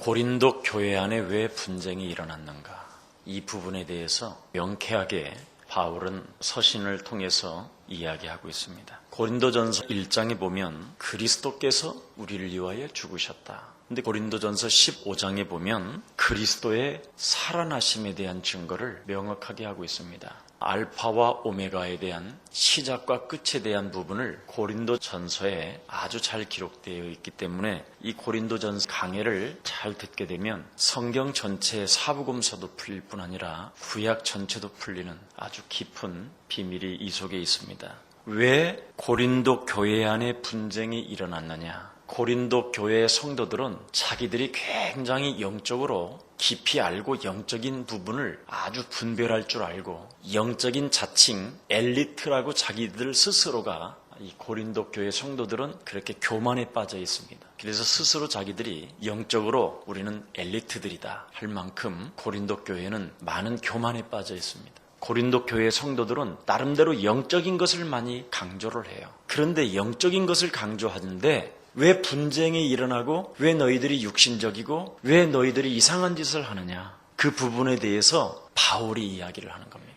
고린도 교회 안에 왜 분쟁이 일어났는가? 이 부분에 대해서 명쾌하게 바울은 서신을 통해서 이야기하고 있습니다. 고린도전서 1장에 보면 그리스도께서 우리를 위하여 죽으셨다. 근데 고린도전서 15장에 보면 그리스도의 살아나심에 대한 증거를 명확하게 하고 있습니다. 알파와 오메가에 대한 시작과 끝에 대한 부분을 고린도전서에 아주 잘 기록되어 있기 때문에 이 고린도전서 강해를 잘 듣게 되면 성경 전체의 사복음서도 풀릴 뿐 아니라 구약 전체도 풀리는 아주 깊은 비밀이 이 속에 있습니다. 왜 고린도 교회 안에 분쟁이 일어났느냐? 고린도 교회의 성도들은 자기들이 굉장히 영적으로 깊이 알고 영적인 부분을 아주 분별할 줄 알고 영적인 자칭 엘리트라고 자기들 스스로가 이 고린도 교회 성도들은 그렇게 교만에 빠져 있습니다. 그래서 스스로 자기들이 영적으로 우리는 엘리트들이다 할 만큼 고린도 교회는 많은 교만에 빠져 있습니다. 고린도 교회 성도들은 나름대로 영적인 것을 많이 강조를 해요. 그런데 영적인 것을 강조하는데 왜 분쟁이 일어나고 왜 너희들이 육신적이고 왜 너희들이 이상한 짓을 하느냐? 그 부분에 대해서 바울이 이야기를 하는 겁니다.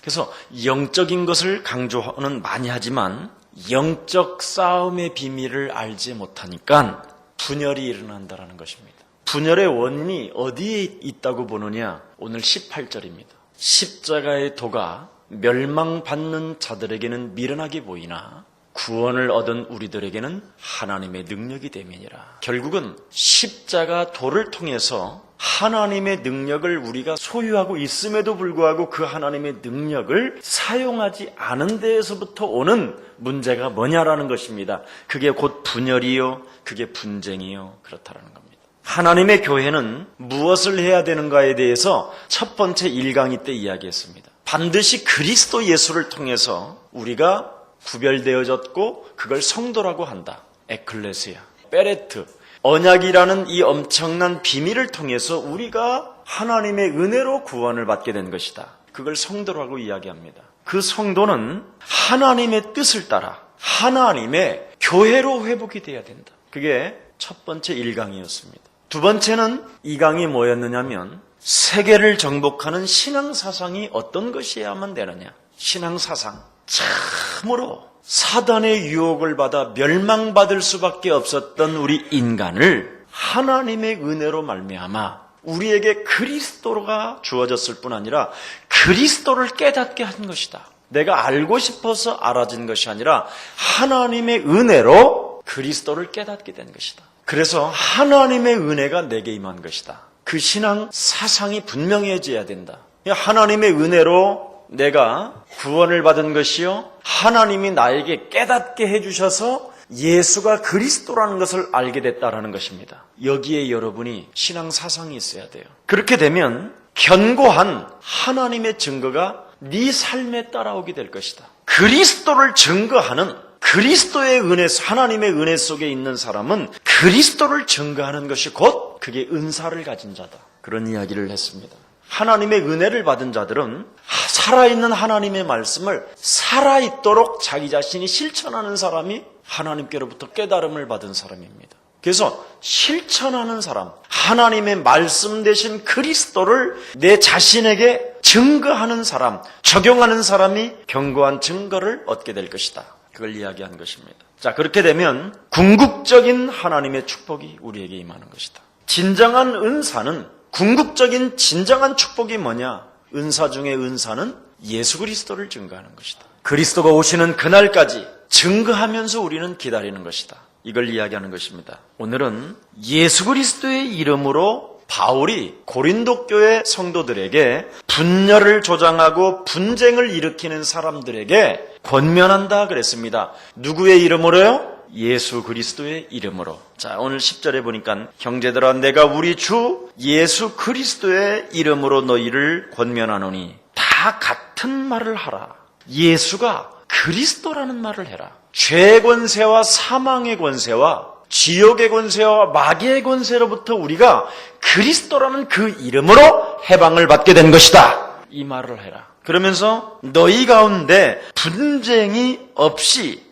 그래서 영적인 것을 강조는 많이 하지만 영적 싸움의 비밀을 알지 못하니까 분열이 일어난다는 것입니다. 분열의 원인이 어디에 있다고 보느냐? 오늘 18절입니다. 십자가의 도가 멸망받는 자들에게는 미련하게 보이나 구원을 얻은 우리들에게는 하나님의 능력이 됨이니라. 결국은 십자가 도를 통해서 하나님의 능력을 우리가 소유하고 있음에도 불구하고 그 하나님의 능력을 사용하지 않은 데에서부터 오는 문제가 뭐냐라는 것입니다. 그게 곧 분열이요, 그게 분쟁이요, 그렇다라는 겁니다. 하나님의 교회는 무엇을 해야 되는가에 대해서 첫 번째 1강의 때 이야기했습니다. 반드시 그리스도 예수를 통해서 우리가 구별되어졌고 그걸 성도라고 한다. 에클레시아, 베레트, 언약이라는 이 엄청난 비밀을 통해서 우리가 하나님의 은혜로 구원을 받게 된 것이다. 그걸 성도라고 이야기합니다. 그 성도는 하나님의 뜻을 따라 하나님의 교회로 회복이 되어야 된다. 그게 첫 번째 1강이었습니다. 두 번째는 2강이 뭐였느냐면 세계를 정복하는 신앙사상이 어떤 것이어야만 되느냐. 신앙사상. 참으로 사단의 유혹을 받아 멸망받을 수밖에 없었던 우리 인간을 하나님의 은혜로 말미암아 우리에게 그리스도가 주어졌을 뿐 아니라 그리스도를 깨닫게 한 것이다. 내가 알고 싶어서 알아진 것이 아니라 하나님의 은혜로 그리스도를 깨닫게 된 것이다. 그래서 하나님의 은혜가 내게 임한 것이다. 그 신앙 사상이 분명해져야 된다. 하나님의 은혜로 내가 구원을 받은 것이요, 하나님이 나에게 깨닫게 해주셔서 예수가 그리스도라는 것을 알게 됐다라는 것입니다. 여기에 여러분이 신앙 사상이 있어야 돼요. 그렇게 되면 견고한 하나님의 증거가 네 삶에 따라오게 될 것이다. 그리스도를 증거하는 그리스도의 은혜, 하나님의 은혜 속에 있는 사람은 그리스도를 증거하는 것이 곧 그게 은사를 가진 자다. 그런 이야기를 했습니다. 하나님의 은혜를 받은 자들은 살아있는 하나님의 말씀을 살아있도록 자기 자신이 실천하는 사람이 하나님께로부터 깨달음을 받은 사람입니다. 그래서 실천하는 사람, 하나님의 말씀 대신 그리스도를 내 자신에게 증거하는 사람, 적용하는 사람이 견고한 증거를 얻게 될 것이다. 그걸 이야기한 것입니다. 자, 그렇게 되면 궁극적인 하나님의 축복이 우리에게 임하는 것이다. 진정한 은사는 궁극적인 진정한 축복이 뭐냐? 은사 중에 은사는 예수 그리스도를 증거하는 것이다. 그리스도가 오시는 그날까지 증거하면서 우리는 기다리는 것이다. 이걸 이야기하는 것입니다. 오늘은 예수 그리스도의 이름으로 바울이 고린도 교회 성도들에게 분열을 조장하고 분쟁을 일으키는 사람들에게 권면한다 그랬습니다. 누구의 이름으로요? 예수 그리스도의 이름으로. 자, 오늘 10절에 보니까 형제들아 내가 우리 주 예수 그리스도의 이름으로 너희를 권면하노니 다 같은 말을 하라. 예수가 그리스도라는 말을 해라. 죄의 권세와 사망의 권세와 지옥의 권세와 마귀의 권세로부터 우리가 그리스도라는 그 이름으로 해방을 받게 된 것이다. 이 말을 해라. 그러면서 너희 가운데 분쟁이 없이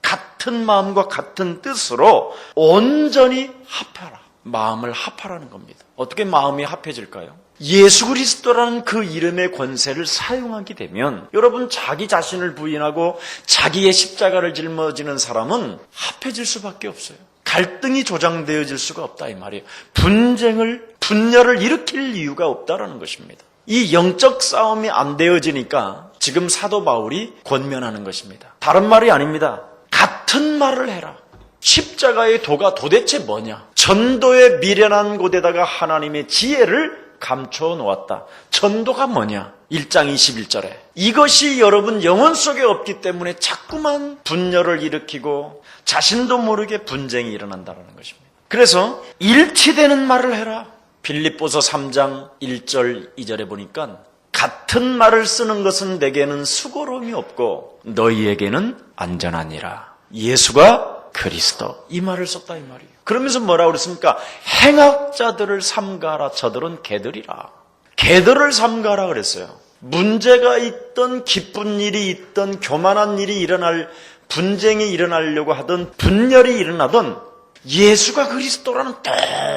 같은 마음과 같은 뜻으로 온전히 합하라. 마음을 합하라는 겁니다. 어떻게 마음이 합해질까요? 예수 그리스도라는 그 이름의 권세를 사용하게 되면 여러분 자기 자신을 부인하고 자기의 십자가를 짊어지는 사람은 합해질 수밖에 없어요. 갈등이 조장되어질 수가 없다 이 말이에요. 분열을 일으킬 이유가 없다라는 것입니다. 이 영적 싸움이 안 되어지니까 지금 사도 바울이 권면하는 것입니다. 다른 말이 아닙니다. 같은 말을 해라. 십자가의 도가 도대체 뭐냐? 전도의 미련한 곳에다가 하나님의 지혜를 감춰 놓았다. 전도가 뭐냐? 1장 21절에 이것이 여러분 영혼 속에 없기 때문에 자꾸만 분열을 일으키고 자신도 모르게 분쟁이 일어난다는 것입니다. 그래서 일치되는 말을 해라. 빌립보서 3장 1절 2절에 보니까 같은 말을 쓰는 것은 내게는 수고로움이 없고 너희에게는 안전하니라. 예수가 그리스도, 이 말을 썼다 이 말이에요. 그러면서 뭐라고 그랬습니까? 행악자들을 삼가라. 저들은 개들이라. 개들을 삼가라 그랬어요. 문제가 있던 기쁜 일이 있던 교만한 일이 일어날, 분쟁이 일어나려고 하던 분열이 일어나던 예수가 그리스도라는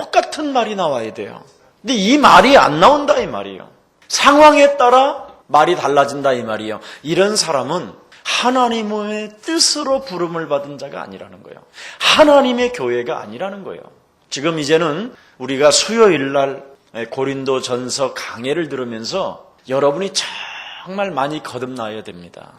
똑같은 말이 나와야 돼요. 근데 이 말이 안 나온다 이 말이에요. 상황에 따라 말이 달라진다 이 말이에요. 이런 사람은 하나님의 뜻으로 부름을 받은 자가 아니라는 거예요. 하나님의 교회가 아니라는 거예요. 지금 이제는 우리가 수요일 날 고린도전서 강해를 들으면서 여러분이 정말 많이 거듭나야 됩니다.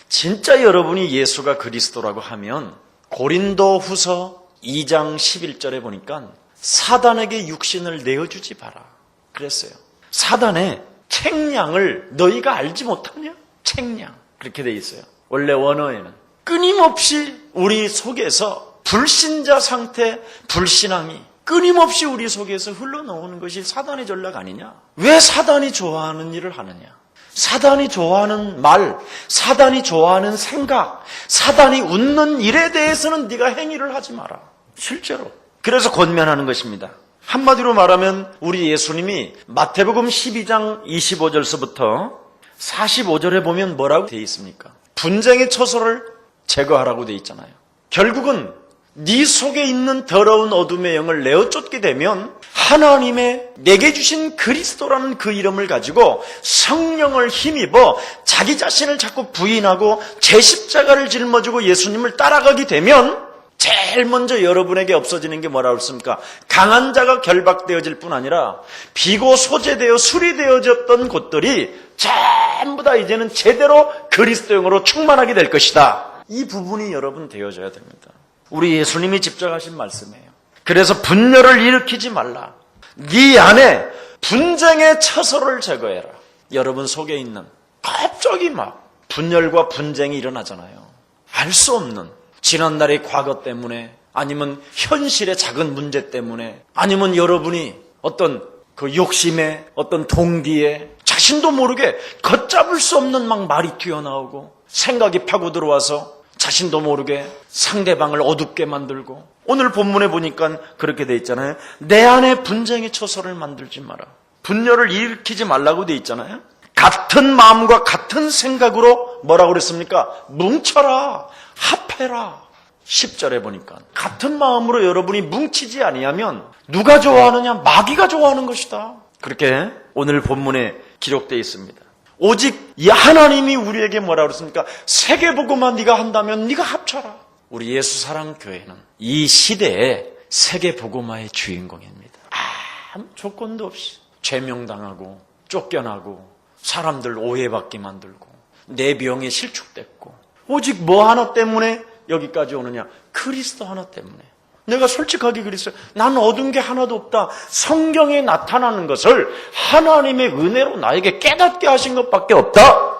진짜 여러분이 예수가 그리스도라고 하면 고린도후서 2장 11절에 보니까 사단에게 육신을 내어주지 마라 그랬어요. 사단의 책량을 너희가 알지 못하냐? 책량 그렇게 돼 있어요. 원래 원어에는 끊임없이 우리 속에서 불신자 상태, 불신앙이 끊임없이 우리 속에서 흘러나오는 것이 사단의 전략 아니냐? 왜 사단이 좋아하는 일을 하느냐? 사단이 좋아하는 말, 사단이 좋아하는 생각, 사단이 웃는 일에 대해서는 네가 행위를 하지 마라. 실제로. 그래서 권면하는 것입니다. 한마디로 말하면 우리 예수님이 마태복음 12장 25절서부터 45절에 보면 뭐라고 되어 있습니까? 분쟁의 처소를 제거하라고 되어 있잖아요. 결국은 네 속에 있는 더러운 어둠의 영을 내어쫓게 되면 하나님의 내게 주신 그리스도라는 그 이름을 가지고 성령을 힘입어 자기 자신을 자꾸 부인하고 제 십자가를 짊어지고 예수님을 따라가게 되면 제일 먼저 여러분에게 없어지는 게 뭐라고 했습니까? 강한 자가 결박되어질 뿐 아니라 비고 소재되어 수리되어졌던 곳들이 전부 다 이제는 제대로 그리스도형으로 충만하게 될 것이다. 이 부분이 여러분 되어져야 됩니다. 우리 예수님이 직접 하신 말씀이에요. 그래서 분열을 일으키지 말라. 네 안에 분쟁의 처소를 제거해라. 여러분 속에 있는 갑자기 막 분열과 분쟁이 일어나잖아요. 알 수 없는 지난날의 과거 때문에 아니면 현실의 작은 문제 때문에 아니면 여러분이 어떤 그 욕심에 어떤 동기에 자신도 모르게 걷잡을 수 없는 막 말이 튀어나오고 생각이 파고 들어와서 자신도 모르게 상대방을 어둡게 만들고 오늘 본문에 보니까 그렇게 돼 있잖아요. 내 안에 분쟁의 처소를 만들지 마라. 분열을 일으키지 말라고 돼 있잖아요. 같은 마음과 같은 생각으로 뭐라고 그랬습니까? 뭉쳐라. 합해라. 10절에 보니까 같은 마음으로 여러분이 뭉치지 아니하면 누가 좋아하느냐? 마귀가 좋아하는 것이다. 그렇게 오늘 본문에 기록되어 있습니다. 오직 이 하나님이 우리에게 뭐라고 그랬습니까? 세계복음만 네가 한다면 네가 합쳐라. 우리 예수사랑교회는 이 시대에 세계복음화의 주인공입니다. 아무 조건도 없이 제명당하고 쫓겨나고 사람들 오해받게 만들고 내 병에 실축됐고 오직 뭐 하나 때문에 여기까지 오느냐? 그리스도 하나 때문에. 내가 솔직하게 그랬어요. 난 얻은 게 하나도 없다. 성경에 나타나는 것을 하나님의 은혜로 나에게 깨닫게 하신 것밖에 없다.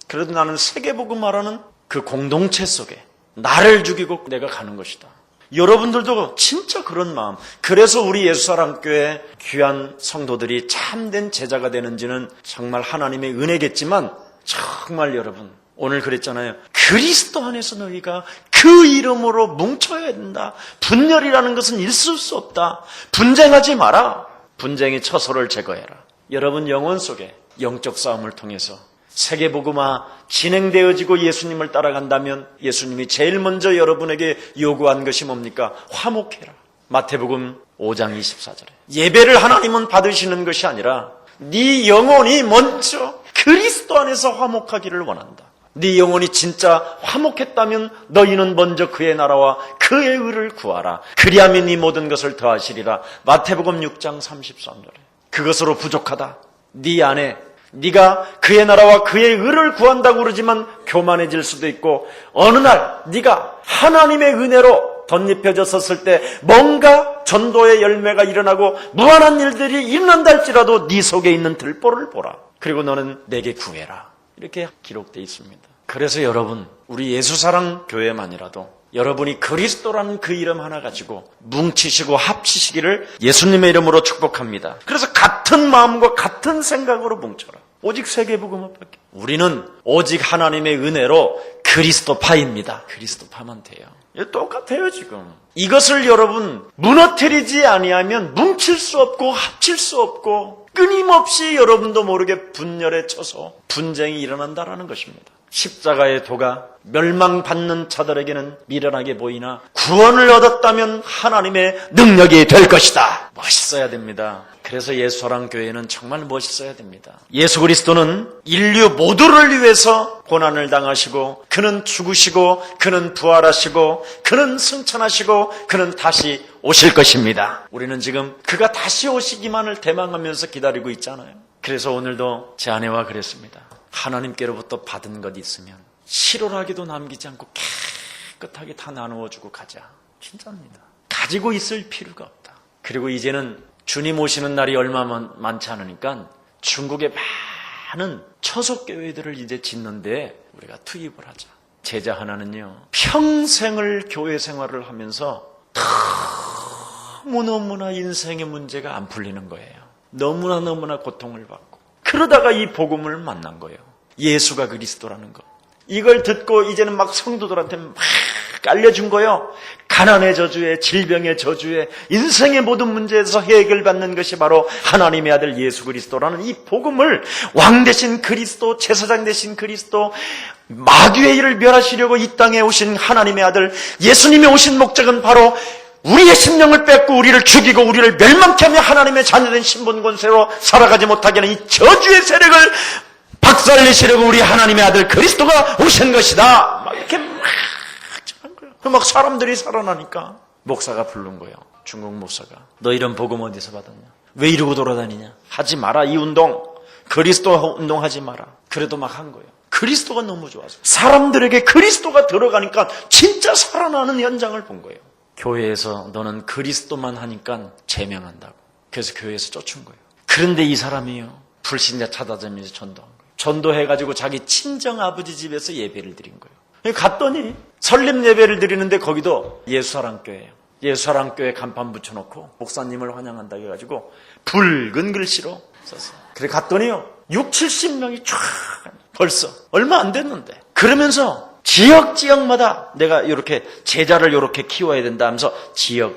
그래도 나는 세계복음화라는 그 공동체 속에 나를 죽이고 내가 가는 것이다. 여러분들도 진짜 그런 마음. 그래서 우리 예수사랑교회 귀한 성도들이 참된 제자가 되는지는 정말 하나님의 은혜겠지만 정말 여러분 오늘 그랬잖아요. 그리스도 안에서 너희가 그 이름으로 뭉쳐야 된다. 분열이라는 것은 있을 수 없다. 분쟁하지 마라. 분쟁의 처소를 제거해라. 여러분 영혼 속에 영적 싸움을 통해서 세계복음화 진행되어지고 예수님을 따라간다면 예수님이 제일 먼저 여러분에게 요구한 것이 뭡니까? 화목해라. 마태복음 5장 24절에. 예배를 하나님은 받으시는 것이 아니라 네 영혼이 먼저 그리스도 안에서 화목하기를 원한다. 네 영혼이 진짜 화목했다면 너희는 먼저 그의 나라와 그의 의를 구하라. 그리하면 이 모든 것을 더하시리라. 마태복음 6장 33절에. 그것으로 부족하다. 네 안에 네가 그의 나라와 그의 의를 구한다고 그러지만 교만해질 수도 있고, 어느 날 네가 하나님의 은혜로 덧입혀졌었을 때 뭔가 전도의 열매가 일어나고 무한한 일들이 일어난다 할지라도 네 속에 있는 들보를 보라. 그리고 너는 내게 구해라. 이렇게 기록되어 있습니다. 그래서 여러분, 우리 예수사랑 교회만이라도 여러분이 그리스도라는 그 이름 하나 가지고 뭉치시고 합치시기를 예수님의 이름으로 축복합니다. 그래서 같은 마음과 같은 생각으로 뭉쳐라. 오직 세계복음화밖에. 우리는 오직 하나님의 은혜로 그리스도파입니다. 그리스도파만 돼요. 똑같아요 지금. 이것을 여러분 무너뜨리지 아니하면 뭉칠 수 없고 합칠 수 없고 끊임없이 여러분도 모르게 분열에 쳐서 분쟁이 일어난다라는 것입니다. 십자가의 도가 멸망받는 자들에게는 미련하게 보이나 구원을 얻었다면 하나님의 능력이 될 것이다. 멋있어야 됩니다. 그래서 예수사랑 교회는 정말 멋있어야 됩니다. 예수 그리스도는 인류 모두를 위해서 고난을 당하시고 그는 죽으시고 그는 부활하시고 그는 승천하시고 그는 다시 오실 것입니다. 우리는 지금 그가 다시 오시기만을 대망하면서 기다리고 있잖아요. 그래서 오늘도 제 아내와 그랬습니다. 하나님께로부터 받은 것 있으면 실오라기도 남기지 않고 깨끗하게 다 나누어주고 가자. 진짜입니다. 가지고 있을 필요가 없다. 그리고 이제는 주님 오시는 날이 얼마 많지 않으니까 중국에 많은 처속교회들을 이제 짓는데 우리가 투입을 하자. 제자 하나는요, 평생을 교회 생활을 하면서 너무나 인생의 문제가 안 풀리는 거예요. 너무나 고통을 받고 그러다가 이 복음을 만난 거예요. 예수가 그리스도라는 것. 이걸 듣고 이제는 막 성도들한테 막 알려준 거예요. 가난의 저주에, 질병의 저주에, 인생의 모든 문제에서 해결받는 것이 바로 하나님의 아들 예수 그리스도라는 이 복음을, 왕 대신 그리스도, 제사장 대신 그리스도, 마귀의 일을 멸하시려고 이 땅에 오신 하나님의 아들 예수님이 오신 목적은 바로 우리의 심령을 뺏고 우리를 죽이고 우리를 멸망케 하며 하나님의 자녀된 신분 권세로 살아가지 못하게 하는 이 저주의 세력을 박살내시려고 우리 하나님의 아들 그리스도가 오신 것이다. 막 이렇게 막 전한 거예요. 막 사람들이 살아나니까 목사가 부른 거예요. 중국 목사가. 너 이런 복음 어디서 받았냐? 왜 이러고 돌아다니냐? 하지 마라 이 운동. 그리스도 운동하지 마라. 그래도 막 한 거예요. 그리스도가 너무 좋아서. 사람들에게 그리스도가 들어가니까 진짜 살아나는 현장을 본 거예요. 교회에서 너는 그리스도만 하니까 제명한다고. 그래서 교회에서 쫓은 거예요. 그런데 이 사람이요, 불신자 찾아다니면서 전도한 거예요. 전도해가지고 자기 친정 아버지 집에서 예배를 드린 거예요. 갔더니 설립 예배를 드리는데 거기도 예수사랑교회예요. 예수사랑교회 간판 붙여놓고 목사님을 환영한다고 해가지고 붉은 글씨로 썼어요. 그래 갔더니요, 60-70명이 쫙 벌써 얼마 안 됐는데, 그러면서 지역마다 내가 이렇게 제자를 이렇게 키워야 된다 하면서 지역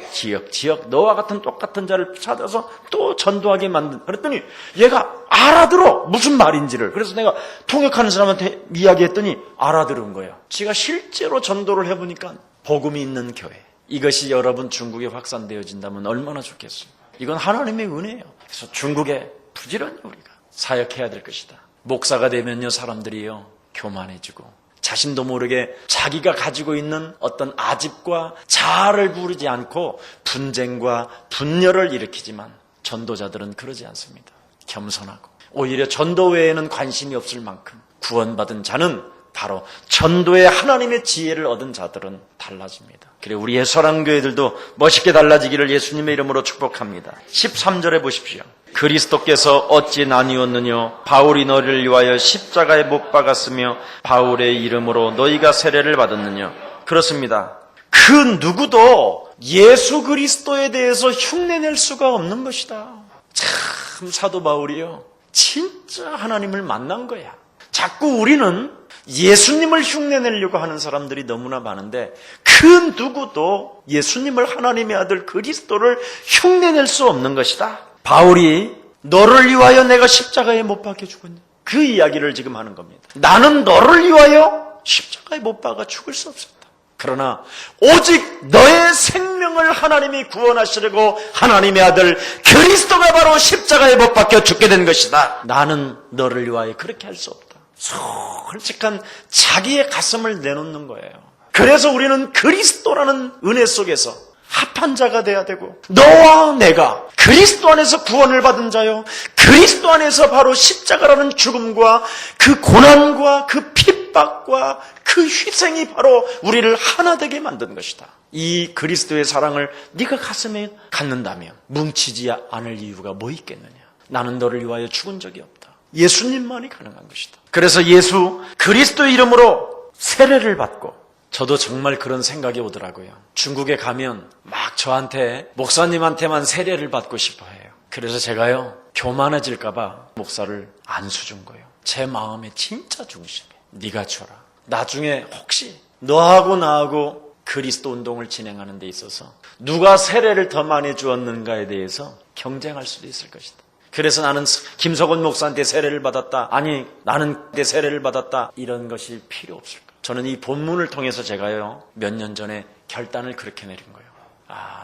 너와 같은 똑같은 자를 찾아서 또 전도하게 그랬더니 얘가 알아들어 무슨 말인지를. 그래서 내가 통역하는 사람한테 이야기했더니 알아들은 거예요. 지가 실제로 전도를 해보니까 복음이 있는 교회, 이것이 여러분 중국에 확산되어진다면 얼마나 좋겠어요. 이건 하나님의 은혜예요. 그래서 중국에 부지런히 우리가 사역해야 될 것이다. 목사가 되면요, 사람들이요 교만해지고 자신도 모르게 자기가 가지고 있는 어떤 아집과 자아를 부르지 않고 분쟁과 분열을 일으키지만, 전도자들은 그러지 않습니다. 겸손하고 오히려 전도 외에는 관심이 없을 만큼 구원받은 자는 바로 전도의 하나님의 지혜를 얻은 자들은 달라집니다. 그래 우리 예수사랑교회들도 멋있게 달라지기를 예수님의 이름으로 축복합니다. 13절에 보십시오. 그리스도께서 어찌 나뉘었느냐? 바울이 너희를 위하여 십자가에 못 박았으며 바울의 이름으로 너희가 세례를 받았느냐? 그렇습니다. 그 누구도 예수 그리스도에 대해서 흉내낼 수가 없는 것이다. 참 사도 바울이요, 진짜 하나님을 만난 거야. 자꾸 우리는 예수님을 흉내내려고 하는 사람들이 너무나 많은데 그 누구도 예수님을, 하나님의 아들 그리스도를 흉내낼 수 없는 것이다. 바울이 너를 위하여 내가 십자가에 못 박혀 죽었냐, 그 이야기를 지금 하는 겁니다. 나는 너를 위하여 십자가에 못 박아 죽을 수 없었다. 그러나 오직 너의 생명 생명을 하나님이 구원하시려고 하나님의 아들 그리스도가 바로 십자가에 못 박혀 죽게 된 것이다. 나는 너를 위하여 그렇게 할 수 없다. 솔직한 자기의 가슴을 내놓는 거예요. 그래서 우리는 그리스도라는 은혜 속에서 합한 자가 돼야 되고, 너와 내가 그리스도 안에서 구원을 받은 자요, 그리스도 안에서 바로 십자가라는 죽음과 그 고난과 그 핍박과 그 희생이 바로 우리를 하나 되게 만든 것이다. 이 그리스도의 사랑을 네가 가슴에 갖는다면 뭉치지 않을 이유가 뭐 있겠느냐. 나는 너를 위하여 죽은 적이 없다. 예수님만이 가능한 것이다. 그래서 예수 그리스도의 이름으로 세례를 받고, 저도 정말 그런 생각이 오더라고요. 중국에 가면 막 저한테, 목사님한테만 세례를 받고 싶어 해요. 그래서 제가요, 교만해질까 봐 목사를 안 수준 거예요. 제 마음의 진짜 중심에 네가 줘라. 나중에 혹시 너하고 나하고 그리스도 운동을 진행하는 데 있어서 누가 세례를 더 많이 주었는가에 대해서 경쟁할 수도 있을 것이다. 그래서 나는 김석원 목사한테 세례를 받았다, 아니 나는 내 세례를 받았다, 이런 것이 필요 없을 거예요. 저는 이 본문을 통해서 제가요, 몇 년 전에 결단을 그렇게 내린 거예요.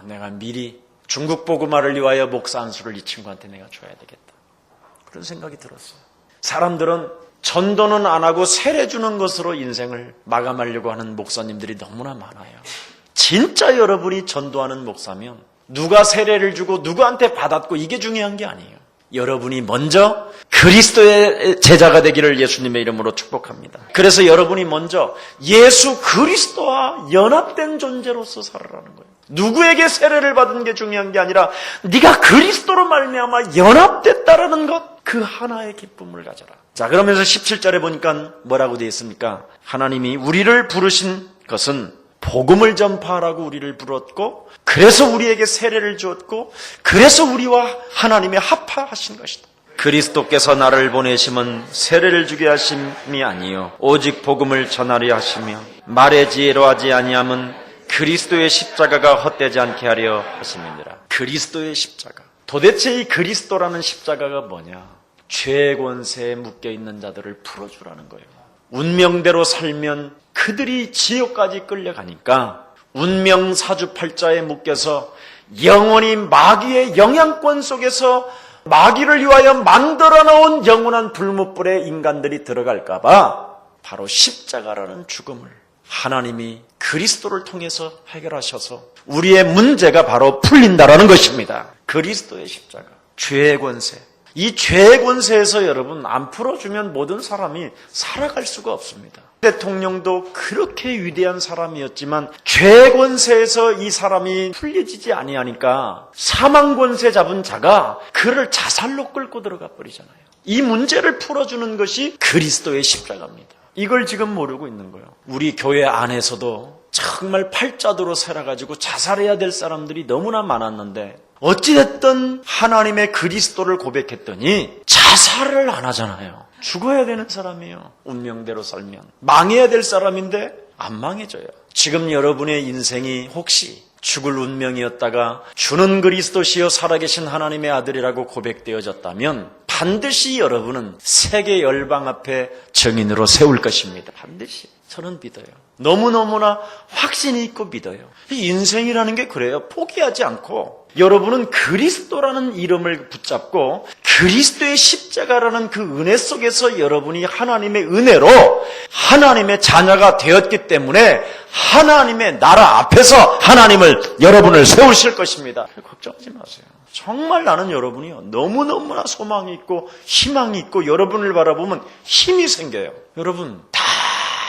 내가 미리 중국 복음화를 위하여 목사 안수를 이 친구한테 내가 줘야 되겠다. 그런 생각이 들었어요. 사람들은 전도는 안 하고 세례 주는 것으로 인생을 마감하려고 하는 목사님들이 너무나 많아요. 진짜 여러분이 전도하는 목사면 누가 세례를 주고 누구한테 받았고 이게 중요한 게 아니에요. 여러분이 먼저 그리스도의 제자가 되기를 예수님의 이름으로 축복합니다. 그래서 여러분이 먼저 예수 그리스도와 연합된 존재로서 살아라는 거예요. 누구에게 세례를 받은 게 중요한 게 아니라 네가 그리스도로 말미암아 연합됐다라는 것, 그 하나의 기쁨을 가져라. 자, 그러면서 17절에 보니까 뭐라고 되어 있습니까? 하나님이 우리를 부르신 것은 복음을 전파하라고 우리를 불렀고, 그래서 우리에게 세례를 주었고, 그래서 우리와 하나님의 합하신 것이다. 그리스도께서 나를 보내심은 세례를 주게 하심이 아니요 오직 복음을 전하려 하시며, 말의 지혜로 하지 아니함은 그리스도의 십자가가 헛되지 않게 하려 하심이니라. 그리스도의 십자가. 도대체 이 그리스도라는 십자가가 뭐냐? 죄의 권세에 묶여있는 자들을 풀어주라는 거예요. 운명대로 살면 그들이 지옥까지 끌려가니까 운명 사주팔자에 묶여서 영원히 마귀의 영향권 속에서 마귀를 위하여 만들어 놓은 영원한 불못불에 인간들이 들어갈까 봐 바로 십자가라는 죽음을 하나님이 그리스도를 통해서 해결하셔서 우리의 문제가 바로 풀린다라는 것입니다. 그리스도의 십자가, 죄의 권세. 이 죄의 권세에서 여러분 안 풀어주면 모든 사람이 살아갈 수가 없습니다. 대통령도 그렇게 위대한 사람이었지만 죄의 권세에서 이 사람이 풀려지지 아니하니까 사망 권세 잡은 자가 그를 자살로 끌고 들어가 버리잖아요. 이 문제를 풀어주는 것이 그리스도의 십자가입니다. 이걸 지금 모르고 있는 거예요. 우리 교회 안에서도 정말 팔자도로 살아가지고 자살해야 될 사람들이 너무나 많았는데 어찌됐든 하나님의 그리스도를 고백했더니 자살을 안 하잖아요. 죽어야 되는 사람이에요. 운명대로 살면 망해야 될 사람인데 안 망해져요. 지금 여러분의 인생이 혹시 죽을 운명이었다가 주는 그리스도시여 살아계신 하나님의 아들이라고 고백되어졌다면 반드시 여러분은 세계 열방 앞에 증인으로 세울 것입니다. 반드시. 저는 믿어요. 너무너무나 확신이 있고 믿어요. 인생이라는 게 그래요. 포기하지 않고 여러분은 그리스도라는 이름을 붙잡고 그리스도의 십자가라는 그 은혜 속에서 여러분이 하나님의 은혜로 하나님의 자녀가 되었기 때문에 하나님의 나라 앞에서 하나님을 여러분을 세우실 것입니다. 걱정하지 마세요. 정말 나는 여러분이요, 너무너무나 소망이 있고 희망이 있고 여러분을 바라보면 힘이 생겨요. 여러분 다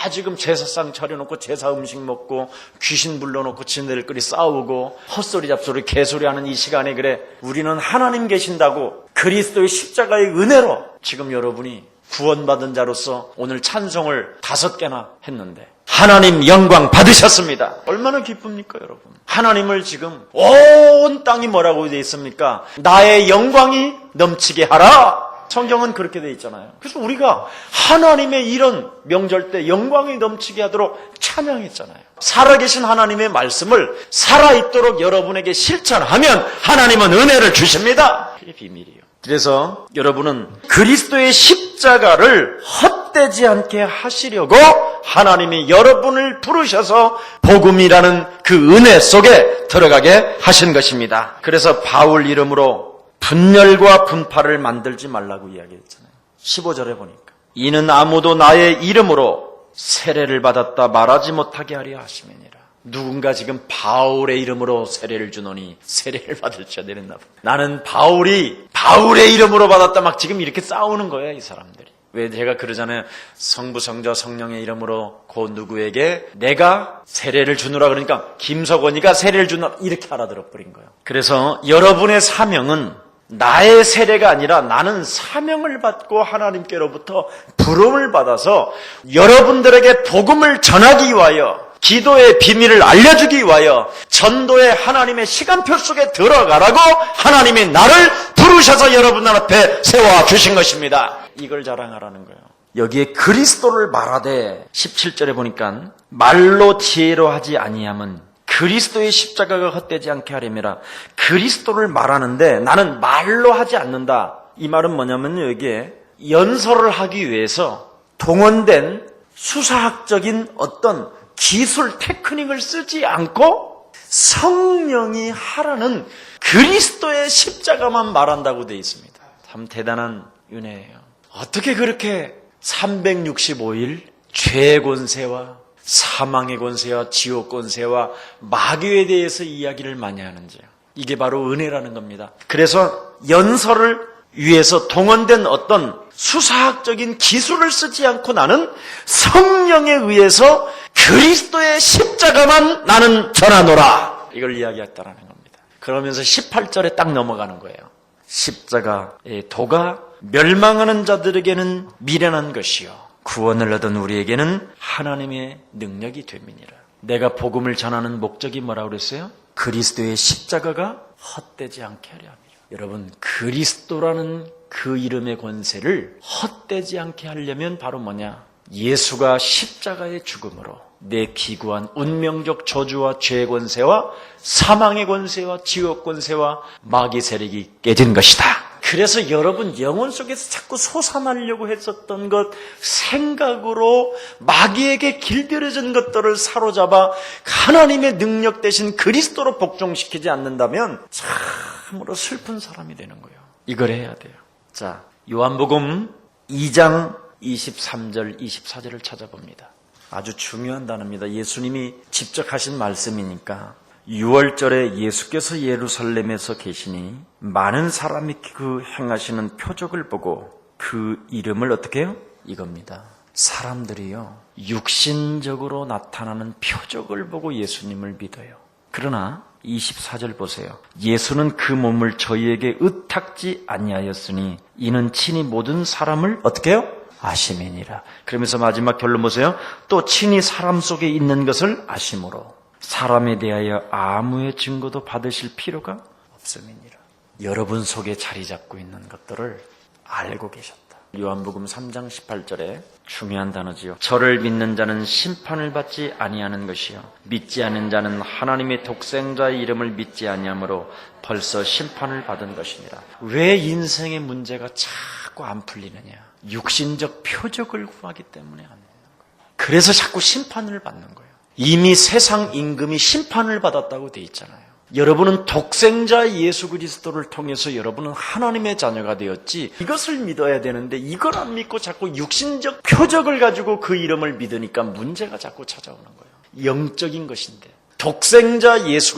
지금 제사상 차려놓고 제사 음식 먹고 귀신 불러놓고 지네들끼리 싸우고 헛소리 잡소리 개소리하는 이 시간에 그래 우리는 하나님 계신다고 그리스도의 십자가의 은혜로 지금 여러분이 구원받은 자로서 오늘 찬송을 5개나 했는데 하나님 영광 받으셨습니다. 얼마나 기쁩니까 여러분. 하나님을 지금 온 땅이 뭐라고 되어 있습니까? 나의 영광이 넘치게 하라. 성경은 그렇게 되어 있잖아요. 그래서 우리가 하나님의 이런 명절 때 영광이 넘치게 하도록 찬양했잖아요. 살아계신 하나님의 말씀을 살아있도록 여러분에게 실천하면 하나님은 은혜를 주십니다. 그게 비밀이에요. 그래서 여러분은 그리스도의 십자가를 헛되이 헛되지 않게 하시려고 하나님이 여러분을 부르셔서 복음이라는 그 은혜 속에 들어가게 하신 것입니다. 그래서 바울 이름으로 분열과 분파를 만들지 말라고 이야기했잖아요. 15절에 보니까 이는 아무도 나의 이름으로 세례를 받았다 말하지 못하게 하려 하심이니라. 누군가 지금 바울의 이름으로 세례를 주노니 세례를 받을 줄 내렸나 봐. 나는 바울의 이름으로 받았다 막 지금 이렇게 싸우는 거야, 이 사람들이. 왜 제가 그러잖아요. 성부, 성자, 성령의 이름으로 그 누구에게 내가 세례를 주노라 그러니까 김석원이가 세례를 주노라 이렇게 알아들어 버린 거예요. 그래서 여러분의 사명은 나의 세례가 아니라 나는 사명을 받고 하나님께로부터 부름을 받아서 여러분들에게 복음을 전하기 위하여 기도의 비밀을 알려주기 위하여 전도의 하나님의 시간표 속에 들어가라고 하나님이 나를 부르셔서 여러분 앞에 세워주신 것입니다. 이걸 자랑하라는 거예요. 여기에 그리스도를 말하되 17절에 보니까 말로 지혜로 하지 아니함은 그리스도의 십자가가 헛되지 않게 하려니라. 그리스도를 말하는데 나는 말로 하지 않는다. 이 말은 뭐냐면 여기에 연설을 하기 위해서 동원된 수사학적인 어떤 기술 테크닉을 쓰지 않고 성령이 하라는 그리스도의 십자가만 말한다고 되어 있습니다. 참 대단한 은혜예요. 어떻게 그렇게 365일 죄의 권세와 사망의 권세와 지옥 권세와 마귀에 대해서 이야기를 많이 하는지요. 이게 바로 은혜라는 겁니다. 그래서 연설을 위해서 동원된 어떤 수사학적인 기술을 쓰지 않고 나는 성령에 의해서 그리스도의 십자가만 나는 전하노라. 이걸 이야기했다라는 겁니다. 그러면서 18절에 딱 넘어가는 거예요. 십자가의 도가 멸망하는 자들에게는 미련한 것이요 구원을 얻은 우리에게는 하나님의 능력이 됨이니라. 내가 복음을 전하는 목적이 뭐라고 그랬어요? 그리스도의 십자가가 헛되지 않게 하려 합니다. 여러분, 그리스도라는 그 이름의 권세를 헛되지 않게 하려면 바로 뭐냐? 예수가 십자가의 죽음으로 내 기구한 운명적 저주와 죄의 권세와 사망의 권세와 지옥 권세와 마귀 세력이 깨진 것이다. 그래서 여러분 영혼 속에서 자꾸 솟아나려고 했었던 것, 생각으로 마귀에게 길들여진 것들을 사로잡아 하나님의 능력 대신 그리스도로 복종시키지 않는다면 참으로 슬픈 사람이 되는 거예요. 이걸 해야 돼요. 자, 요한복음 2장 23절, 24절을 찾아봅니다. 아주 중요한 단어입니다. 예수님이 직접 하신 말씀이니까. 6월절에 예수께서 예루살렘에서 계시니 많은 사람이 그 행하시는 표적을 보고 그 이름을 어떻게 해요? 이겁니다. 사람들이요, 육신적으로 나타나는 표적을 보고 예수님을 믿어요. 그러나 24절 보세요. 예수는 그 몸을 저희에게 의탁지 아니하였으니 이는 친히 모든 사람을 어떻게 해요? 아심이니라. 그러면서 마지막 결론 보세요. 또 친히 사람 속에 있는 것을 아심으로 사람에 대하여 아무의 증거도 받으실 필요가 없음이니라. 여러분 속에 자리 잡고 있는 것들을 알고 계셨다. 요한복음 3장 18절에 중요한 단어지요. 저를 믿는 자는 심판을 받지 아니하는 것이요 믿지 않는 자는 하나님의 독생자의 이름을 믿지 아니하므로 벌써 심판을 받은 것이니라. 왜 인생의 문제가 자꾸 안 풀리느냐? 육신적 표적을 구하기 때문에 안 되는 거예요. 그래서 자꾸 심판을 받는 거예요. 이미 세상 임금이 심판을 받았다고 돼 있잖아요. 여러분은 독생자 예수 그리스도를 통해서 여러분은 하나님의 자녀가 되었지, 이것을 믿어야 되는데 이걸 안 믿고 자꾸 육신적 표적을 가지고 그 이름을 믿으니까 문제가 자꾸 찾아오는 거예요. 영적인 것인데 독생자 예수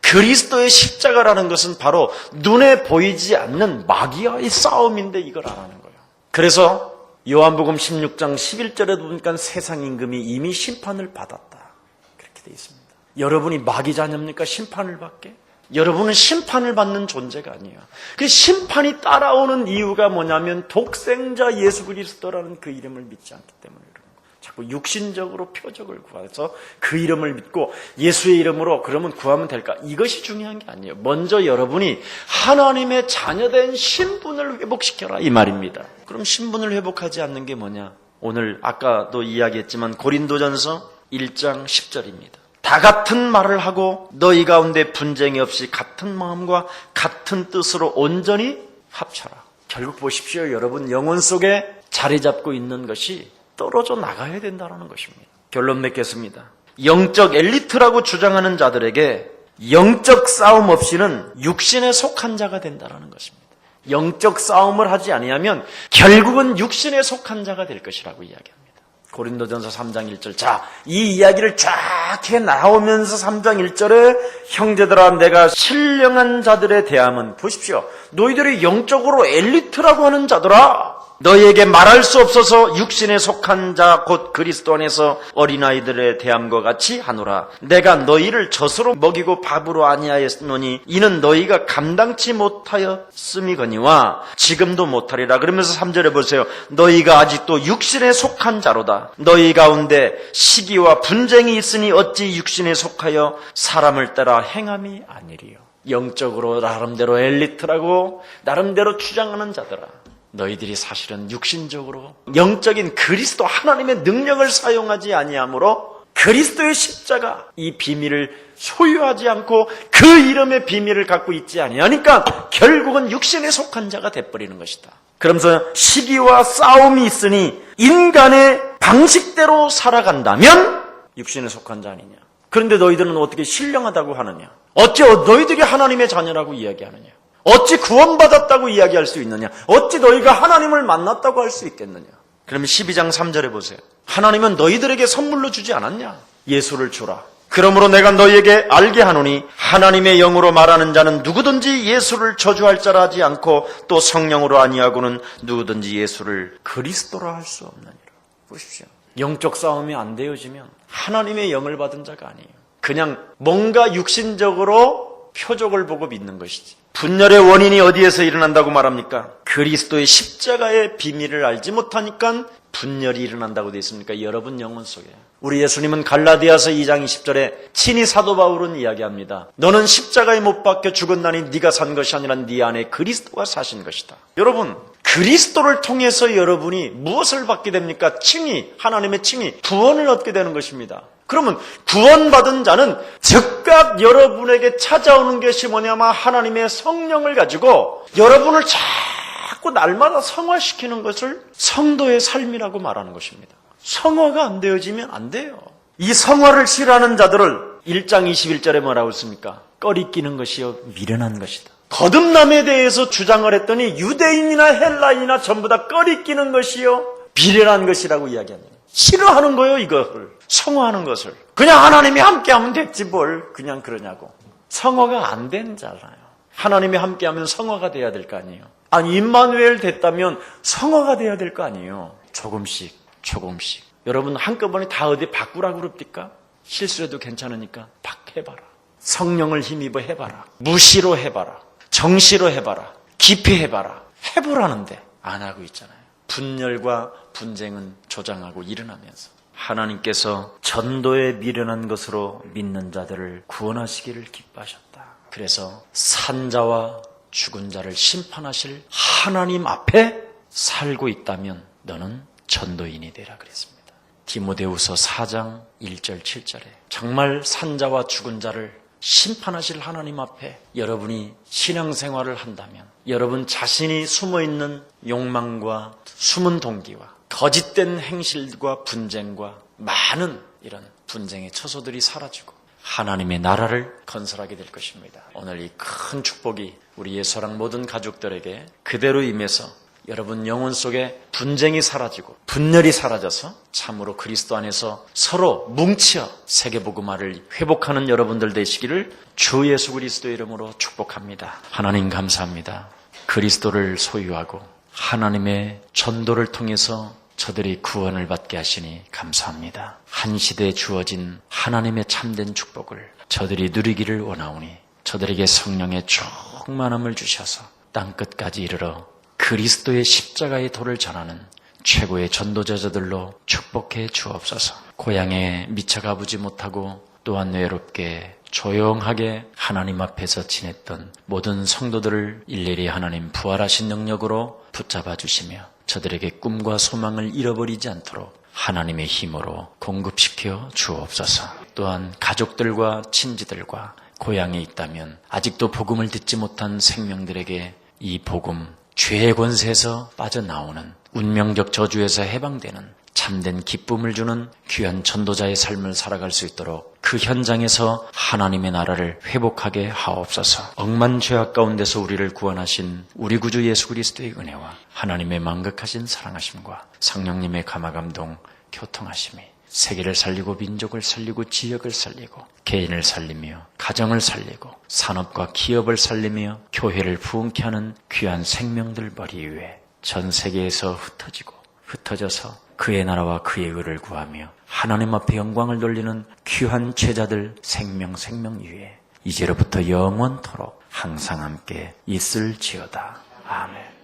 그리스도의 십자가라는 것은 바로 눈에 보이지 않는 마귀와의 싸움인데 이걸 안 하는 거예요. 그래서 요한복음 16장 11절에 보니까 세상 임금이 이미 심판을 받았다. 그렇게 돼 있습니다. 여러분이 마귀 자녀입니까? 심판을 받게? 여러분은 심판을 받는 존재가 아니에요. 그 심판이 따라오는 이유가 뭐냐면 독생자 예수 그리스도라는 그 이름을 믿지 않기 때문에 그런 거예요. 자꾸 육신적으로 표적을 구해서 그 이름을 믿고 예수의 이름으로 그러면 구하면 될까? 이것이 중요한 게 아니에요. 먼저 여러분이 하나님의 자녀된 신분을 회복시켜라 이 말입니다. 그럼 신분을 회복하지 않는 게 뭐냐? 오늘 아까도 이야기했지만 고린도전서 1장 10절입니다. 다 같은 말을 하고 너희 가운데 분쟁이 없이 같은 마음과 같은 뜻으로 온전히 합쳐라. 결국 보십시오. 여러분 영혼 속에 자리 잡고 있는 것이 떨어져 나가야 된다는 것입니다. 결론 맺겠습니다. 영적 엘리트라고 주장하는 자들에게 영적 싸움 없이는 육신에 속한 자가 된다는 것입니다. 영적 싸움을 하지 아니하면 결국은 육신에 속한 자가 될 것이라고 이야기합니다. 고린도전서 3장 1절. 자, 이 이야기를 쫙 해 나오면서 3장 1절에 형제들아 내가 신령한 자들에 대함은 보십시오. 너희들이 영적으로 엘리트라고 하는 자들아 너희에게 말할 수 없어서 육신에 속한 자 곧 그리스도 안에서 어린아이들에 대함과 같이 하노라. 내가 너희를 젖으로 먹이고 밥으로 아니하였노니 이는 너희가 감당치 못하였음이거니와 지금도 못하리라. 그러면서 3절에 보세요. 너희가 아직도 육신에 속한 자로다. 너희 가운데 시기와 분쟁이 있으니 어찌 육신에 속하여 사람을 따라 행함이 아니리요. 영적으로 나름대로 엘리트라고 나름대로 주장하는 자들아 너희들이 사실은 육신적으로 영적인 그리스도 하나님의 능력을 사용하지 아니하므로 그리스도의 십자가 이 비밀을 소유하지 않고 그 이름의 비밀을 갖고 있지 아니하니까 결국은 육신에 속한 자가 돼버리는 것이다. 그러면서 시기와 싸움이 있으니 인간의 방식대로 살아간다면 육신에 속한 자 아니냐. 그런데 너희들은 어떻게 신령하다고 하느냐. 어찌 너희들이 하나님의 자녀라고 이야기하느냐. 어찌 구원받았다고 이야기할 수 있느냐? 어찌 너희가 하나님을 만났다고 할 수 있겠느냐? 그러면 12장 3절에 보세요. 하나님은 너희들에게 선물로 주지 않았냐? 예수를 주라. 그러므로 내가 너희에게 알게 하노니 하나님의 영으로 말하는 자는 누구든지 예수를 저주할 자라 하지 않고 또 성령으로 아니하고는 누구든지 예수를 그리스도라 할 수 없느니라. 보십시오. 영적 싸움이 안 되어지면 하나님의 영을 받은 자가 아니에요. 그냥 뭔가 육신적으로 표적을 보고 믿는 것이지. 분열의 원인이 어디에서 일어난다고 말합니까? 그리스도의 십자가의 비밀을 알지 못하니까 분열이 일어난다고 되어 있습니까? 여러분 영혼 속에. 우리 예수님은 갈라디아서 2장 20절에 친히 사도 바울은 이야기합니다. 너는 십자가에 못 박혀 죽었나니 네가 산 것이 아니라 네 안에 그리스도가 사신 것이다. 여러분 그리스도를 통해서 여러분이 무엇을 받게 됩니까? 칭의, 하나님의 칭의, 구원을 얻게 되는 것입니다. 그러면 구원받은 자는 즉각 여러분에게 찾아오는 것이 뭐냐면 하나님의 성령을 가지고 여러분을 자꾸 날마다 성화시키는 것을 성도의 삶이라고 말하는 것입니다. 성화가 안 되어지면 안 돼요. 이 성화를 싫어하는 자들을 1장 21절에 뭐라고 했습니까? 꺼리끼는 것이요 미련한 것이다. 거듭남에 대해서 주장을 했더니 유대인이나 헬라인이나 전부 다 꺼리끼는 것이요 미련한 것이라고 이야기합니다. 싫어하는 거예요, 이것을. 성화하는 것을. 그냥 하나님이 함께하면 됐지 뭘 그냥 그러냐고. 성화가 안 되잖아요. 하나님이 함께하면 성화가 돼야 될 거 아니에요. 아니 임마누엘 됐다면 성화가 돼야 될 거 아니에요. 조금씩. 여러분 한꺼번에 다 어디 바꾸라고 그럽니까? 실수해도 괜찮으니까 해봐라. 성령을 힘입어 해봐라. 무시로 해봐라. 정시로 해봐라. 깊이 해봐라. 해보라는데 안 하고 있잖아요. 분열과 분쟁은 조장하고 일어나면서 하나님께서 전도에 미련한 것으로 믿는 자들을 구원하시기를 기뻐하셨다. 그래서 산 자와 죽은 자를 심판하실 하나님 앞에 살고 있다면 너는 전도인이 되라 그랬습니다. 디모데후서 4장 1절 7절에 정말 산 자와 죽은 자를 심판하실 하나님 앞에 여러분이 신앙생활을 한다면 여러분 자신이 숨어있는 욕망과 숨은 동기와 거짓된 행실과 분쟁과 많은 이런 분쟁의 처소들이 사라지고 하나님의 나라를 건설하게 될 것입니다. 오늘 이 큰 축복이 우리 예수랑 모든 가족들에게 그대로 임해서 여러분 영혼 속에 분쟁이 사라지고 분열이 사라져서 참으로 그리스도 안에서 서로 뭉쳐 세계복음화를 회복하는 여러분들 되시기를 주 예수 그리스도의 이름으로 축복합니다. 하나님 감사합니다. 그리스도를 소유하고 하나님의 전도를 통해서 저들이 구원을 받게 하시니 감사합니다. 한 시대에 주어진 하나님의 참된 축복을 저들이 누리기를 원하오니 저들에게 성령의 충만함을 주셔서 땅끝까지 이르러 그리스도의 십자가의 도를 전하는 최고의 전도자들로 축복해 주옵소서. 고향에 미처 가보지 못하고 또한 외롭게 조용하게 하나님 앞에서 지냈던 모든 성도들을 일일이 하나님 부활하신 능력으로 붙잡아 주시며 저들에게 꿈과 소망을 잃어버리지 않도록 하나님의 힘으로 공급시켜 주옵소서. 또한 가족들과 친지들과 고향에 있다면 아직도 복음을 듣지 못한 생명들에게 이 복음 죄의 권세에서 빠져나오는, 운명적 저주에서 해방되는 참된 기쁨을 주는 귀한 전도자의 삶을 살아갈 수 있도록 그 현장에서 하나님의 나라를 회복하게 하옵소서. 억만 죄악 가운데서 우리를 구원하신 우리 구주 예수 그리스도의 은혜와 하나님의 만극하신 사랑하심과 성령님의 감화감동 교통하심이 세계를 살리고 민족을 살리고 지역을 살리고 개인을 살리며 가정을 살리고 산업과 기업을 살리며 교회를 부흥케 하는 귀한 생명들 머리 위에 전 세계에서 흩어져서 그의 나라와 그의 의를 구하며 하나님 앞에 영광을 돌리는 귀한 제자들 생명 위에 이제로부터 영원토록 항상 함께 있을지어다. 아멘.